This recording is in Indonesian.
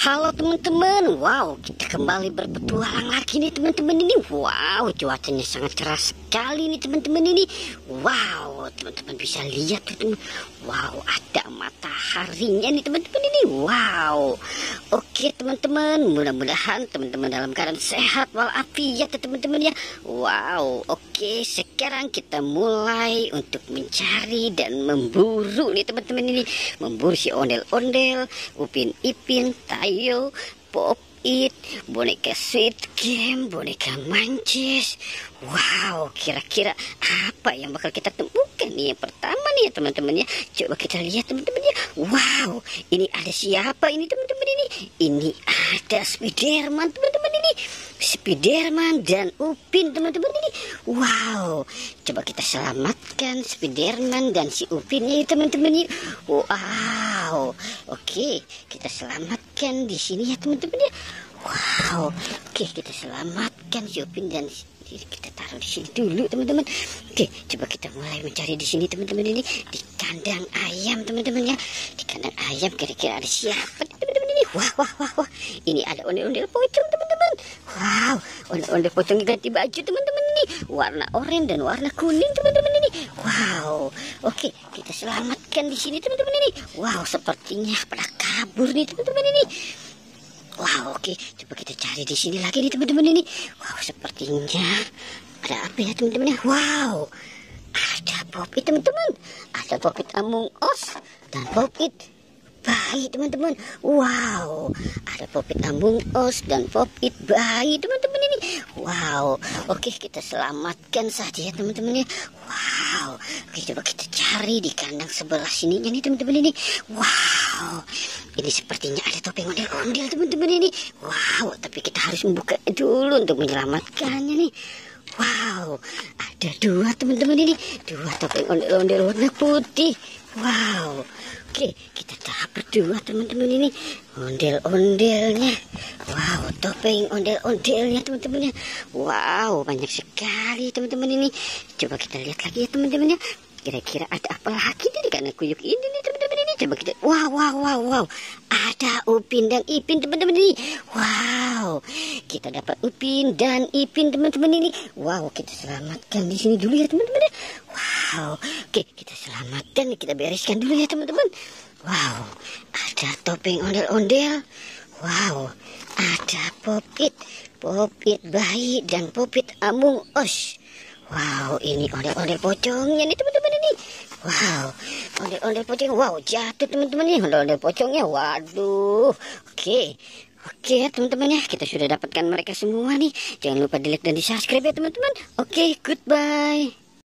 Halo teman-teman, wow kita kembali berpetualang lagi nih teman-teman ini. Wow cuacanya sangat cerah sekali nih teman-teman ini. Wow teman-teman bisa lihat tuh teman. Wow ada mataharinya nih teman-teman ini. Wow oke teman-teman, mudah-mudahan teman-teman dalam keadaan sehat walafiat ya teman-teman ya. Wow oke sekarang kita mulai untuk mencari dan memburu nih teman-teman ini. Memburu si ondel-ondel, Upin Ipin, Tayo, Pop It, boneka Sweet Game, boneka Mancis. Wow, kira-kira apa yang bakal kita temukan nih? Yang pertama nih ya teman-teman ya. Coba kita lihat teman-teman ya. Wow, ini ada siapa ini teman-teman ini? Ini ada Spiderman teman-teman ini. Spiderman dan Upin teman-teman ini. Wow, coba kita selamatkan Spiderman dan si Upin ini teman-teman ini. Wow, oke kita selamatkan di sini ya teman-teman ya. Wow, oke kita selamatkan si Upin dan kita taruh di sini dulu teman-teman. Oke, coba kita mulai mencari di sini teman-teman ini, di kandang ayam teman-teman ya. Di kandang ayam kira-kira ada siapa teman-teman ini? Wah. Ini ada ondel-ondel pocong teman-teman. Wow, ondel-ondel pocong ganti baju teman-teman ini. Warna oranye dan warna kuning teman-teman ini. Wow. Oke, kita selamatkan di sini teman-teman ini. Wow, sepertinya pada kabur nih teman-teman ini. Wow, oke, coba kita cari di sini lagi nih teman-teman ini. Wow, sepertinya ada apa ya teman-teman ya? Wow, ada Pop It teman-teman. Ada Pop It Among Us dan Pop It bayi teman-teman. Wow, ada Pop It Among Us dan Pop It bayi teman-teman ini. Wow, oke kita selamatkan saja ya teman-teman ya. Wow, oke coba kita cari di kandang sebelah sininya nih teman-teman ini. Wow, ini sepertinya ada topeng ondel-ondel teman-teman ini. Wow, tapi kita harus membuka dulu untuk menyelamatkannya nih. Wow, ada dua teman-teman ini. Dua topeng ondel-ondel warna putih. Wow, oke kita tahap berdua teman-teman ini. Ondel-ondelnya. Wow, topeng ondel-ondelnya teman-teman ya. Wow, banyak sekali teman-teman ini. Coba kita lihat lagi ya teman-teman ya. Kira-kira ada apa lagi nih di kandang kuyuk ini nih teman-teman ini. Coba kita, wow. Ada Upin dan Ipin teman-teman ini. Wow, kita dapat Upin dan Ipin teman-teman ini. Wow, kita selamatkan di sini dulu ya teman-teman ya. Wow, oke kita selamatkan, kita bereskan dulu ya teman-teman. Wow, ada topeng ondel-ondel. Wow, ada Pop It bayi dan Pop It Among Us. Wow, ini ondel-ondel pocongnya nih teman-teman ini. Wow, ondel-ondel pocong. Wow, jatuh teman-teman ini ondel-ondel pocongnya. Waduh. Oke teman-teman ya, kita sudah dapatkan mereka semua nih. Jangan lupa di like dan di subscribe ya teman-teman. Oke, goodbye.